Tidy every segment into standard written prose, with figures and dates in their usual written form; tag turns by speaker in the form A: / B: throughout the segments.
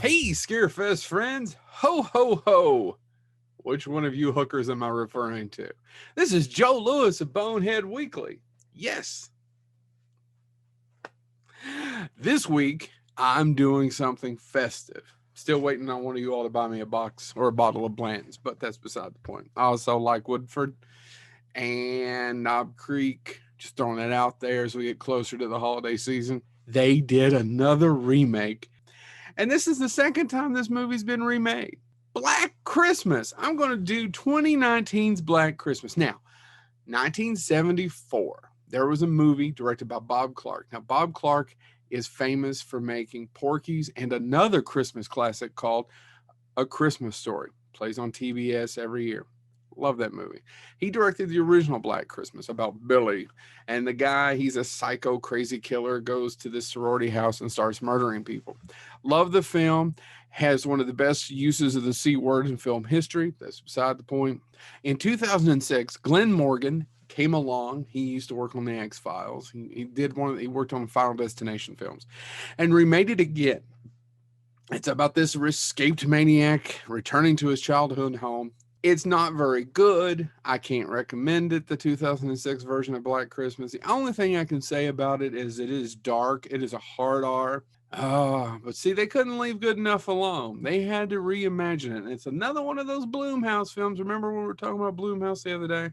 A: Hey, Scarefest friends! Ho, ho, ho! Which one of you hookers am I referring to? This is Joe Lewis of Bonehead Weekly. Yes, this week I'm doing something festive. Still waiting on one of you all to buy me a box or a bottle of Blanton's, but that's beside the point. I also like Woodford and Knob Creek, just throwing it out there as we get closer to the holiday season. They did another remake, and this is the second time this movie's been remade. Black Christmas. I'm going to do 2019's Black Christmas. Now, 1974, there was a movie directed by Bob Clark. Now, Bob Clark is famous for making Porky's and another Christmas classic called A Christmas Story. Plays on TBS every year. Love that movie. He directed the original Black Christmas about Billy. And the guy, he's a psycho crazy killer, goes to this sorority house and starts murdering people. Love the film. Has one of the best uses of the C word in film history. That's beside the point. In 2006, Glenn Morgan came along. He used to work on the X Files. He worked on Final Destination films and remade it again. It's about this escaped maniac returning to his childhood home. It's not very good. I can't recommend it, the 2006 version of Black Christmas. The only thing I can say about it is dark. It is a hard R. But see, they couldn't leave good enough alone. They had to reimagine it. And it's another one of those Blumhouse films. Remember when we were talking about Blumhouse the other day?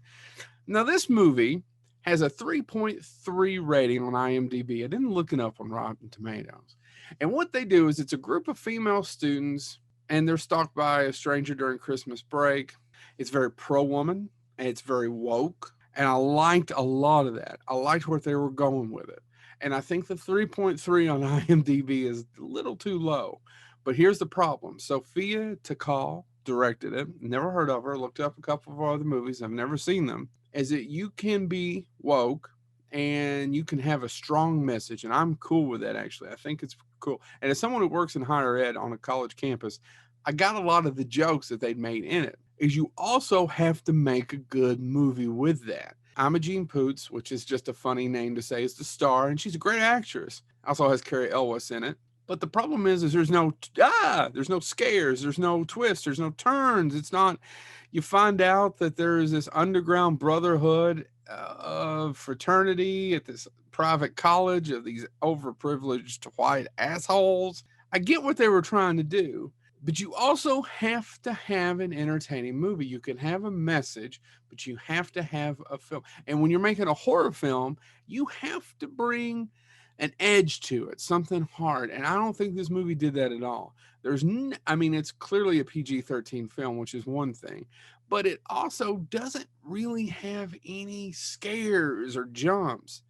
A: Now, this movie has a 3.3 rating on IMDb. I didn't look it up on Rotten Tomatoes. And what they do is it's a group of female students and they're stalked by a stranger during Christmas break. It's very pro-woman and it's very woke. And I liked a lot of that. I liked where they were going with it. And I think the 3.3 on IMDb is a little too low. But here's the problem. Sophia Takal directed it. Never heard of her. Looked up a couple of other movies. I've never seen them. Is that you can be woke and you can have a strong message. And I'm cool with that, actually. I think it's cool. And as someone who works in higher ed on a college campus, I got a lot of the jokes that they'd made in it. Is you also have to make a good movie with that. Imogene Poots, which is just a funny name to say, is the star, and she's a great actress. Also has Carrie Elwes in it. But the problem is there's no scares, there's no twists, there's no turns. It's not. You find out that there is this underground brotherhood of fraternity at this private college of these overprivileged white assholes. I get what they were trying to do, but you also have to have an entertaining movie. You can have a message, but you have to have a film. And when you're making a horror film, you have to bring an edge to it, something hard. And I don't think this movie did that at all. It's clearly a PG-13 film, which is one thing, but it also doesn't really have any scares or jumps.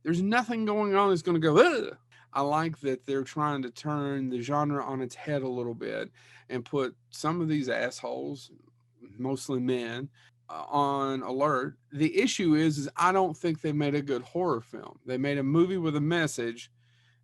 A: There's nothing going on that's going to go, ugh. I like that they're trying to turn the genre on its head a little bit and put some of these assholes, mostly men, on alert. The issue is I don't think they made a good horror film. They made a movie with a message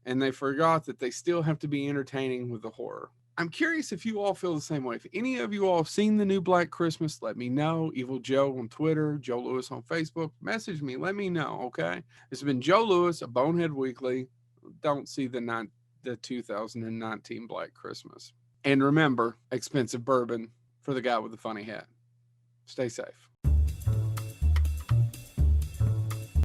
A: and they forgot that they still have to be entertaining with the horror. I'm curious if you all feel the same way. If any of you all have seen the new Black Christmas, let me know. Evil Joe on Twitter, Joe Lewis on Facebook. Message me. Let me know, okay? It's been Joe Lewis, a Bonehead Weekly. Don't see the 2019 Black Christmas. And remember, expensive bourbon for the guy with the funny hat. Stay safe.